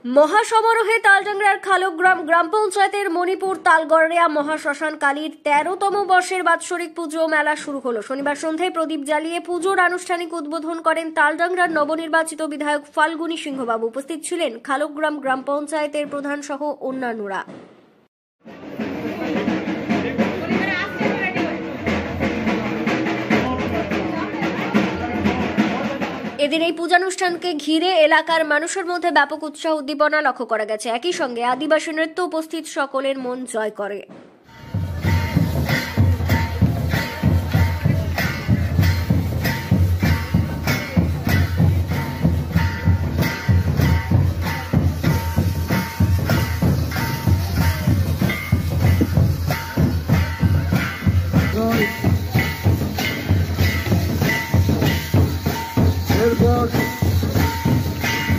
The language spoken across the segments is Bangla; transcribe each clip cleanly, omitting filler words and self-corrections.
মহাসমারোহে তালডাংরার খালগ্রাম গ্রাম পঞ্চায়েতের মণিপুর তালগড়িয়া মহাশ্মশান কালীর ১৩তম বর্ষের বাৎসরিক পুজো মেলা শুরু হলো। শনিবার সন্ধ্যায় প্রদীপ জ্বালিয়ে পুজোর আনুষ্ঠানিক উদ্বোধন করেন তালডাংরার নবনির্বাচিত বিধায়ক ফাল্গুনী সিংহবাবু। উপস্থিত ছিলেন খালগ্রাম গ্রাম পঞ্চায়েতের প্রধান সহ অন্যান্যরা। এদিন এই পূজানুষ্ঠানকে ঘিরে এলাকার মানুষের মধ্যে ব্যাপক উৎসাহ উদ্দীপনা লক্ষ্য করা গেছে। একই সঙ্গে আদিবাসী নৃত্য উপস্থিত সকলের মন জয় করে। এরপর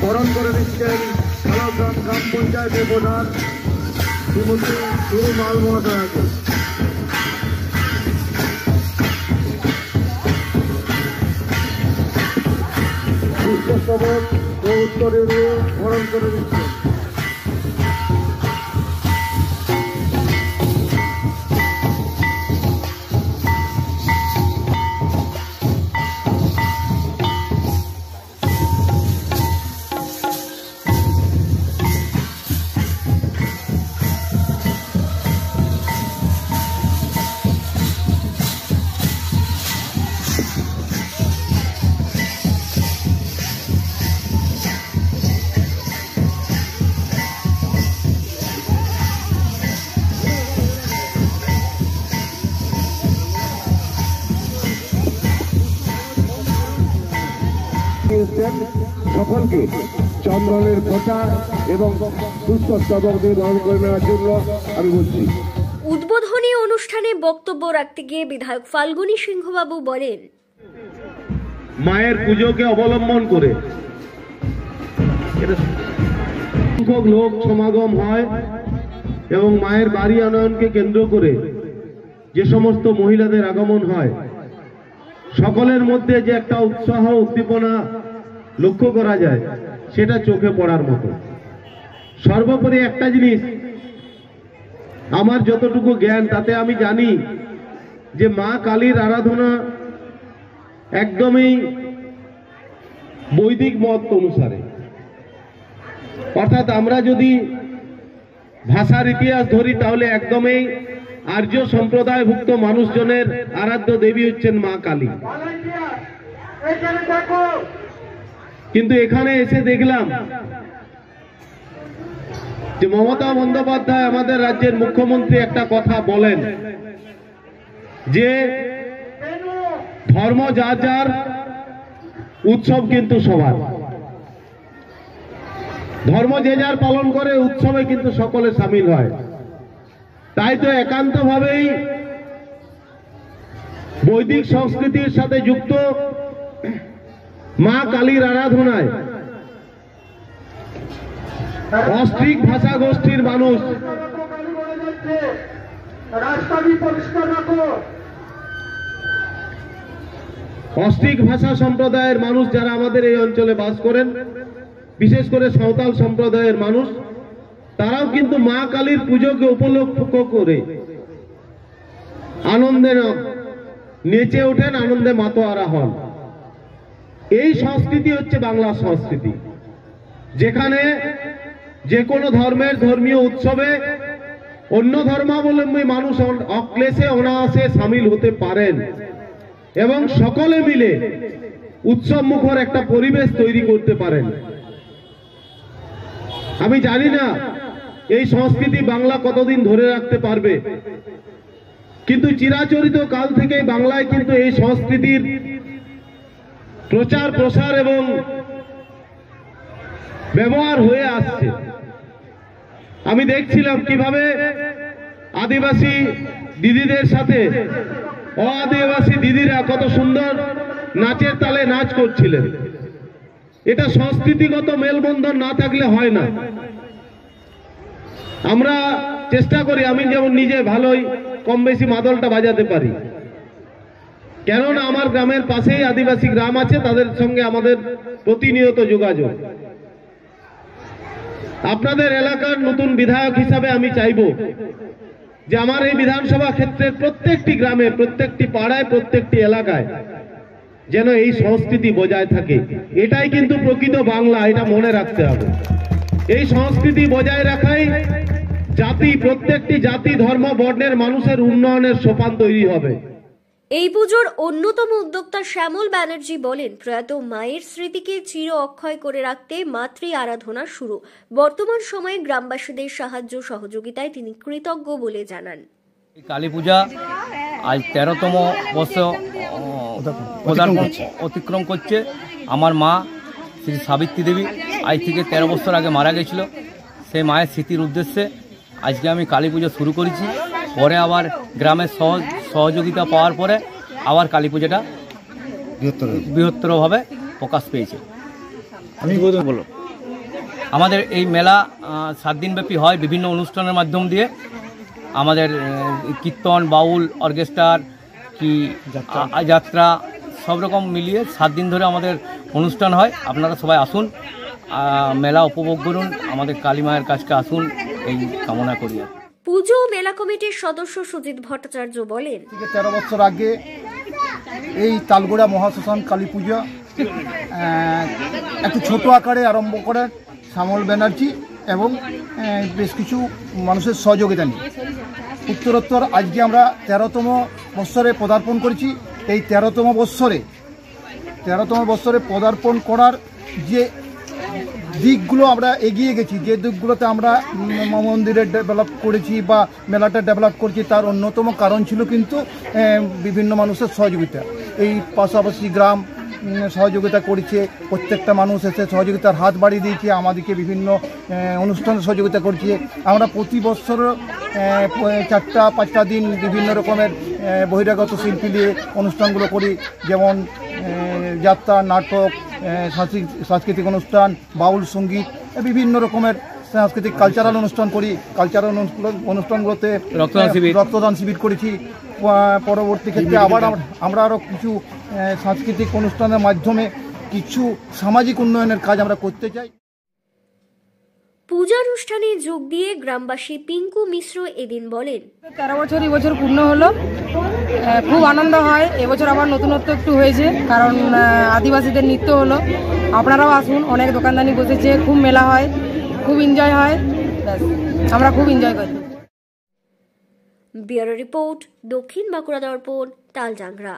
বরণ করে দিচ্ছেন খালগ্রাম গ্রাম পঞ্চায়েতের প্রধান শ্রীমতী সুরু মাল মহাশয়াকে। পুষ্পস্তবক ও উত্তরের বরণ করে দিচ্ছেন। সকলকে চন্দনের প্রচার এবং পুষ্পস্তবক দিয়ে গ্রহণ করে নেওয়ার জন্য আমি বলছি। উদ্বোধনী অনুষ্ঠানে বক্তব্য রাখতে গিয়ে বিধায়ক ফাল্গুনী সিংহবাবু বলেন, মায়ের পুজোকে অবলম্বন করে সংখ্যক লোক সমাগম হয় এবং মায়ের বাড়ি আনয়নকে কেন্দ্র করে যে সমস্ত মহিলাদের আগমন হয়, সকলের মধ্যে যে একটা উৎসাহ উদ্দীপনা লক্ষ্য করা যায়, সেটা চোখে পড়ার মতো। সর্বোপরি একটা জিনিস, আমার যতটুকু জ্ঞান তাতে আমি জানি যে মা কালীর আরাধনা একদমই বৈদিক মত অনুসারে, অর্থাৎ আমরা যদি ভাষার ইতিহাস ধরি তাহলে একদমই আর্য সম্প্রদায়ভুক্ত মানুষজনের আরাধ্য দেবী হচ্ছেন মা কালী। কিন্তু এখানে এসে দেখলাম যে মমতা বন্দ্যোপাধ্যায় আমাদের রাজ্যের মুখ্যমন্ত্রী একটা কথা বলেন যে ধর্ম যার যার, উৎসব কিন্তু সবার। ধর্ম যে যার পালন করে, উৎসবে কিন্তু সকলে সামিল হয়। তাই তো একান্তভাবেই বৈদিক সংস্কৃতির সাথে যুক্ত মা কালীর আরাধনায় অস্ট্রিক ভাষা গোষ্ঠীর মানুষ, অস্ট্রিক ভাষা সম্প্রদায়ের মানুষ যারা আমাদের এই অঞ্চলে বাস করেন, বিশেষ করে সাঁওতাল সম্প্রদায়ের মানুষ, তারাও কিন্তু মা কালীর পুজোকে উপলক্ষ করে আনন্দে নেচে ওঠেন, আনন্দে মাতোয়ারা হন। এই সংস্কৃতি হচ্ছে বাংলা সংস্কৃতি, যেখানে যে কোনো ধর্মের ধর্মীয় উৎসবে অন্য ধর্মাবলম্বী মানুষ অক্লেশে অনায়াসে সামিল হতে পারেন এবং সকলে মিলে উৎসব মুখর একটা পরিবেশ তৈরি করতে পারেন। আমি জানি না এই সংস্কৃতি বাংলা কতদিন ধরে রাখতে পারবে, কিন্তু চিরাচরিত কাল থেকে বাংলায় কিন্তু এই সংস্কৃতির প্রচার প্রসার এবং ব্যবহার হয়ে আসছে। আমি দেখছিলাম কিভাবে আদিবাসী দিদিদের সাথে অআদিবাসী দিদিরা কত সুন্দর নাচের তালে নাচ করছিলেন। এটা সংস্কৃতিগত মেলবন্ধন না থাকলে হয় না। আমরা চেষ্টা করি, আমি যেমন নিজে ভালোই কম বেশি মাদলটা বাজাতে পারি, কেননা আমার গ্রামের পাশেই আদিবাসী গ্রাম আছে, তাদের সঙ্গে আমাদের প্রতিনিয়ত যোগাযোগ। আপনাদের এলাকার নতুন বিধায়ক হিসাবে আমি চাইব যে আমার এই বিধানসভা ক্ষেত্রের প্রত্যেকটি গ্রামে, প্রত্যেকটি পাড়ায়, প্রত্যেকটি এলাকায় যেন এই সংস্কৃতি বজায় থাকে। এটাই কিন্তু প্রকৃত বাংলা, এটা মনে রাখতে হবে। এই সংস্কৃতি বজায় রাখাই জাতি, প্রত্যেকটি জাতি ধর্ম বর্ণের মানুষের উন্নয়নের সোপান তৈরি হবে। এই পুজোর অন্যতম উদ্যোক্তা শ্যামল ব্যানার্জি বলেন, প্রয়াত মায়ের স্মৃতিকে চির অক্ষয় করে রাখতে মাতৃ আরাধনা শুরু। বর্তমান সময়ে গ্রামবাসীদের সাহায্য সহযোগিতায় তিনি কৃতজ্ঞ বলে জানান। কালী পূজা আজ 13তম বর্ষ অতিক্রম করছে। আমার মা শ্রী সাবিত্রী দেবী আজ থেকে 13 বছর আগে মারা গেছিল। সেই মায়ের স্মৃতির উদ্দেশ্যে আজকে আমি কালী পুজো শুরু করেছি। পরে আবার গ্রামের সহযোগিতা পাওয়ার পরে আবার কালী পূজাটা বৃহত্তরভাবে প্রকাশ পেয়েছে। আমি বলো, আমাদের এই মেলা 7 দিনব্যাপী হয় বিভিন্ন অনুষ্ঠানের মাধ্যম দিয়ে। আমাদের কীর্তন, বাউল, অর্কেস্ট্রার কি যাত্রা সব রকম মিলিয়ে 7 দিন ধরে আমাদের অনুষ্ঠান হয়। আপনারা সবাই আসুন, মেলা উপভোগ করুন, আমাদের কালী মায়ের কাছকে আসুন, এই কামনা করি। পুজো মেলা কমিটির সদস্য সুজিত ভট্টাচার্য বলেন, 13 বছর আগে এই তালগোড়া মহাশ্মশান কালী পূজা একটু ছোট আকারে আরম্ভ করেন শ্যামল ব্যানার্জি এবং বেশ কিছু মানুষের সহযোগিতা নিয়ে। উত্তরোত্তর আজকে আমরা 13তম বৎসরে পদার্পণ করেছি। এই 13তম বৎসরে পদার্পণ করার যে দিকগুলো আমরা এগিয়ে গেছি, যে দিকগুলোতে আমরা মন্দিরের ডেভেলপ করেছি বা মেলাটা ডেভেলপ করেছি, তার অন্যতম কারণ ছিল কিন্তু বিভিন্ন মানুষের সহযোগিতা। এই পাশাপাশি গ্রাম সহযোগিতা করেছে, প্রত্যেকটা মানুষ এসে সহযোগিতার হাত বাড়িয়ে দিয়েছে, আমাদেরকে বিভিন্ন অনুষ্ঠানে সহযোগিতা করছে। আমরা প্রতি বছর 4-5টা দিন বিভিন্ন রকমের বহিরাগত শিল্পী নিয়ে অনুষ্ঠানগুলো করি, যেমন যাত্রা, নাটক, সাংস্কৃতিক অনুষ্ঠান, বাউল সঙ্গীত, বিভিন্ন রকমের সাংস্কৃতিক কালচারাল অনুষ্ঠান করি। কালচারাল অনুষ্ঠানগুলোতে রক্তদান শিবির করেছি। পরবর্তী ক্ষেত্রে আবার আমরা আরও কিছু সাংস্কৃতিক অনুষ্ঠানের মাধ্যমে কিছু সামাজিক উন্নয়নের কাজ আমরা করতে চাই। পূজানুষ্ঠানে যোগ দিয়ে গ্রামবাসী পিঙ্কু মিশ্র এদিন বলেন, 13 বছর এবছর পূর্ণ হলো, খুব আনন্দ হয়। এবছর আবার নতুনত্ব একটু হয়েছে, কারণ আদিবাসীদের নৃত্য হলো। আপনারাও আসুন, অনেক দোকানদানি বসেছে, খুব মেলা হয়, খুব এনজয় হয়, আমরা খুব এনজয় করি। ব্যুরো রিপোর্ট, দক্ষিণ বাঁকুড়া দর্পণ, তালজাংরা।